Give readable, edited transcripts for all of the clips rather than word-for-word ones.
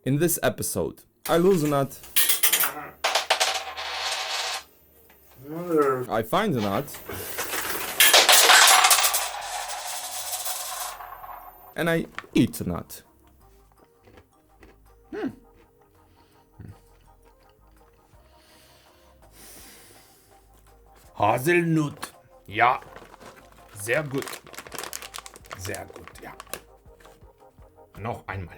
In this episode, I lose a nut, I find a nut, and I eat a nut. Haselnut. Ja, sehr gut. Sehr gut, ja. Noch einmal.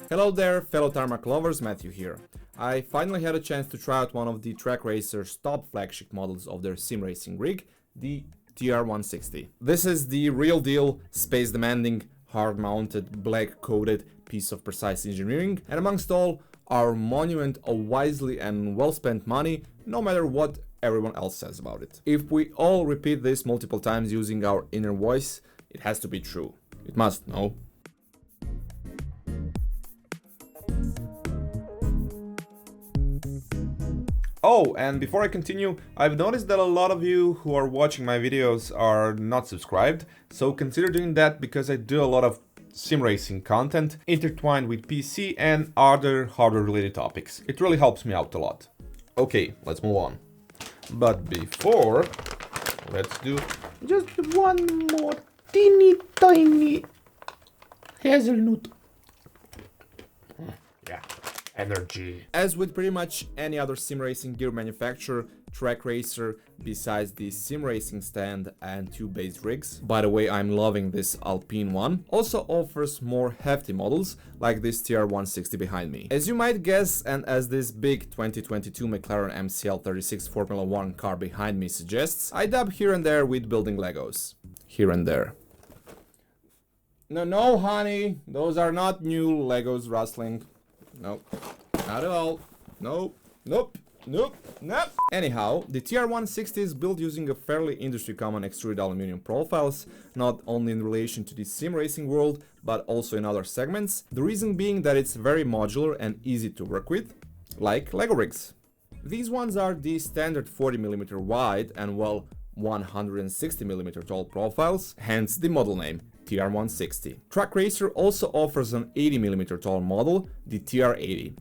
Hello there, fellow tarmac lovers, Matthew here. I finally had a chance to try out one of the Trak Racer's top flagship models of their sim racing rig, the TR160. This is the real deal, space-demanding, hard-mounted, black-coated piece of precise engineering, and amongst all, our monument of wisely and well-spent money, no matter what everyone else says about it. If we all repeat this multiple times using our inner voice, it has to be true. It must, no? Oh, and before I continue, I've noticed that a lot of you who are watching my videos are not subscribed, so consider doing that because I do a lot of sim racing content intertwined with PC and other hardware related topics. It really helps me out a lot. Okay, let's move on. But before, let's do just one more teeny tiny hazelnut. Yeah, energy. As with pretty much any other sim racing gear manufacturer, Trak Racer, besides the sim racing stand and two base rigs, by the way I'm loving this Alpine one, also offers more hefty models like this TR160 behind me. As you might guess, and as this big 2022 McLaren MCL36 Formula 1 car behind me suggests, I dab here and there with building Legos. Here and there. No honey, those are not new Legos rustling. Nope, not at all. Nope. Anyhow, the TR160 is built using a fairly industry common extruded aluminum profiles, not only in relation to the sim racing world, but also in other segments. The reason being that it's very modular and easy to work with, like Lego rigs. These ones are the standard 40mm wide and well 160mm tall profiles, hence the model name, TR160. Trak Racer also offers an 80mm tall model, the TR80.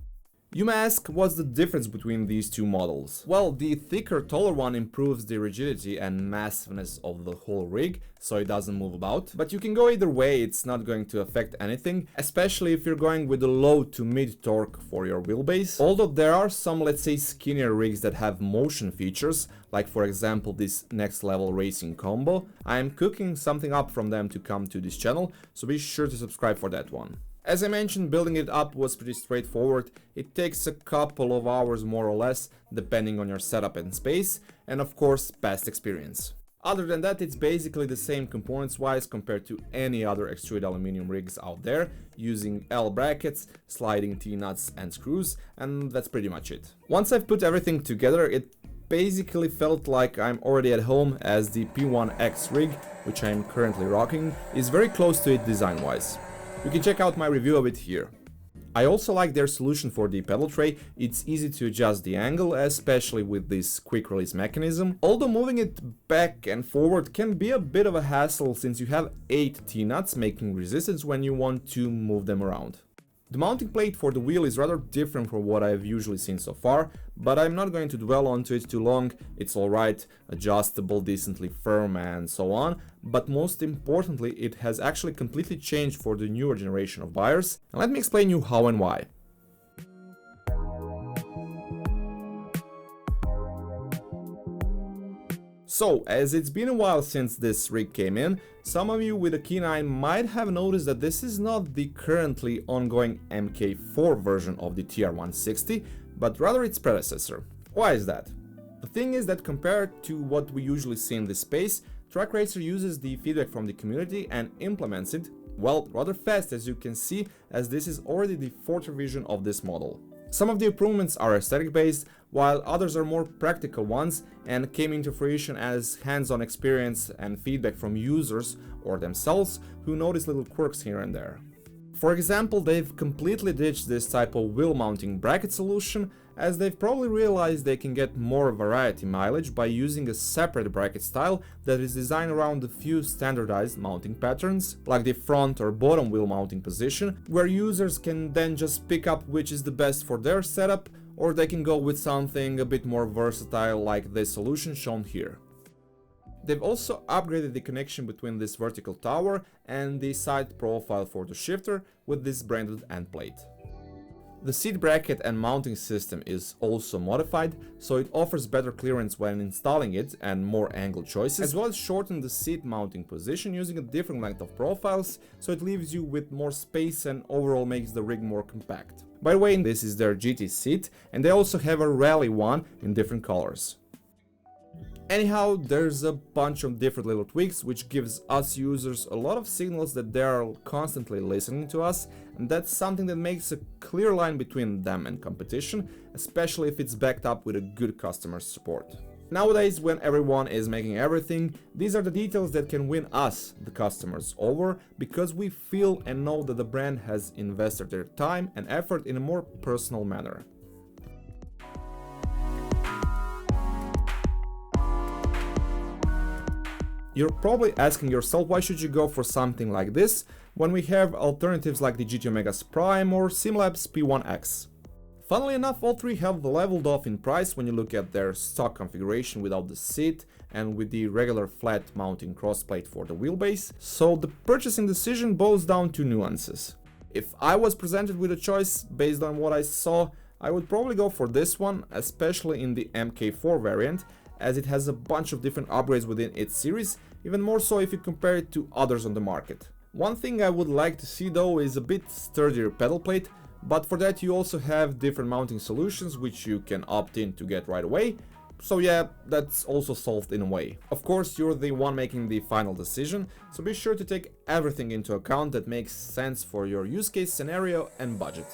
You may ask, what's the difference between these two models? Well, the thicker, taller one improves the rigidity and massiveness of the whole rig, so it doesn't move about. But you can go either way, it's not going to affect anything, especially if you're going with a low to mid torque for your wheelbase. Although there are some, let's say, skinnier rigs that have motion features, like for example this Next Level Racing combo. I'm cooking something up from them to come to this channel, so be sure to subscribe for that one. As I mentioned, building it up was pretty straightforward. It takes a couple of hours more or less, depending on your setup and space, and of course, past experience. Other than that, it's basically the same components-wise compared to any other extruded aluminum rigs out there, using L brackets, sliding T-nuts and screws, and that's pretty much it. Once I've put everything together, it basically felt like I'm already at home, as the P1X rig, which I'm currently rocking, is very close to it design-wise. You can check out my review of it here. I also like their solution for the pedal tray. It's easy to adjust the angle, especially with this quick release mechanism, although moving it back and forward can be a bit of a hassle since you have 8 T-nuts making resistance when you want to move them around. The mounting plate for the wheel is rather different from what I've usually seen so far, but I'm not going to dwell onto it too long. It's alright, adjustable, decently firm and so on, but most importantly it has actually completely changed for the newer generation of buyers, and let me explain you how and why. So, as it's been a while since this rig came in, some of you with a keen eye might have noticed that this is not the currently ongoing MK4 version of the TR160, but rather its predecessor. Why is that? The thing is that compared to what we usually see in this space, Trak Racer uses the feedback from the community and implements it, well, rather fast, as you can see, as this is already the fourth revision of this model. Some of the improvements are aesthetic based, while others are more practical ones and came into fruition as hands-on experience and feedback from users or themselves who notice little quirks here and there. For example, they've completely ditched this type of wheel mounting bracket solution, as they've probably realized they can get more variety mileage by using a separate bracket style that is designed around a few standardized mounting patterns, like the front or bottom wheel mounting position, where users can then just pick up which is the best for their setup, or they can go with something a bit more versatile like this solution shown here. They've also upgraded the connection between this vertical tower and the side profile for the shifter with this branded end plate. The seat bracket and mounting system is also modified, so it offers better clearance when installing it and more angle choices, as well as shorten the seat mounting position using a different length of profiles, so it leaves you with more space and overall makes the rig more compact. By the way, this is their GT seat, and they also have a rally one in different colors. Anyhow, there's a bunch of different little tweaks which gives us users a lot of signals that they are constantly listening to us, and that's something that makes a clear line between them and competition, especially if it's backed up with a good customer support. Nowadays, when everyone is making everything, these are the details that can win us, the customers, over, because we feel and know that the brand has invested their time and effort in a more personal manner. You're probably asking yourself, why should you go for something like this when we have alternatives like the GT Omegas Prime or SimLabs P1X? Funnily enough, all three have leveled off in price when you look at their stock configuration without the seat and with the regular flat mounting crossplate for the wheelbase, so the purchasing decision boils down to nuances. If I was presented with a choice based on what I saw, I would probably go for this one, especially in the MK4 variant, as it has a bunch of different upgrades within its series, even more so if you compare it to others on the market. One thing I would like to see though is a bit sturdier pedal plate, but for that you also have different mounting solutions which you can opt in to get right away, so yeah, that's also solved in a way. Of course, you're the one making the final decision, so be sure to take everything into account that makes sense for your use case scenario and budget.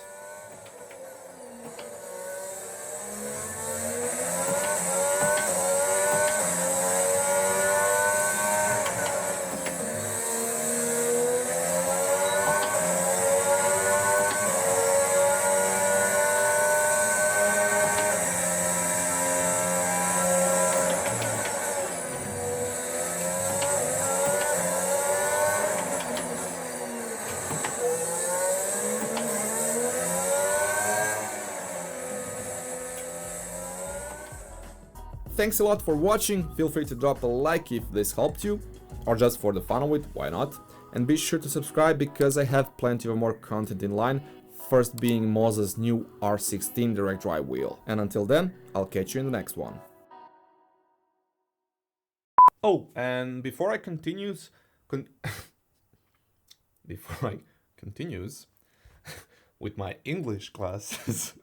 Thanks a lot for watching, feel free to drop a like if this helped you, or just for the fun of it, why not? And be sure to subscribe because I have plenty of more content in line, first being Moz's new R16 direct drive wheel. And until then, I'll catch you in the next one. Oh, and before I continues with my English classes,